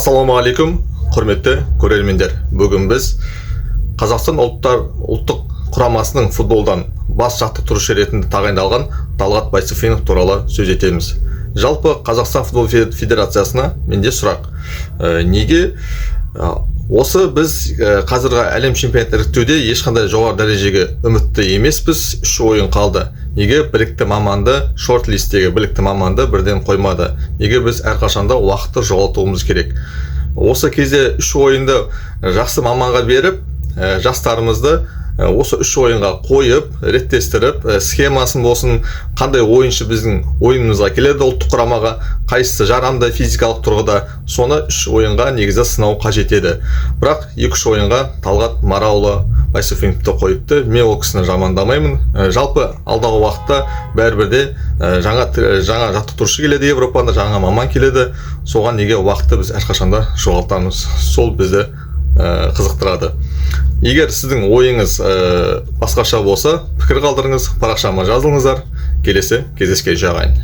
Ассалаумағалейкум, құрметті көрермендер. Бүгін біз Қазақстан ұлттық құрамасының футболдан бас жаттықтырушы ретінде тағайындалған Талғат Байсуфинов туралы сөз етеміз. Жалпы Қазақстан футбол федерациясына менде сұрақ. Неге осы біз қазіргі әлем чемпионат іріктеуде ешқандай жоғары дәрежеге үмітті емеспіз, 3 ойын қалды. Неге білікті маманды, шорт-листегі білікті маманды бірден қоймады? Неге біз әрқашанда уақытты жоғалтуымыз керек? Осы кезде 3 ойынды жақсы маманға беріп, жастарымызды осы 3 ойынға қойып, реттестіріп, схемасын болсын, қандай ойыншы біздің ойынымызға келеді ұлттық құрамаға, қайсысы жарамды физикалық тұрғыда, соны 3 ойынға негізі сынау қажет еді. Бірақ 2-3 ойынға Талғат Мараұлы Байсуфиновты қойыпты. Мен ол кісіні жамандамаймын. Жалпы алдағы уақытта бәрібірде жаңа жаттықтырушы келеді, Европада жаңа маман келеді. Соған неге уақытты біз әрқашанда жоғалтамыз? Сол бізді қызықтырады. Егер сіздің ойыңыз басқаша болса, пікір қалдырыңыз, парақшама жазылыңыздар. Келесі кездескенше ағайын.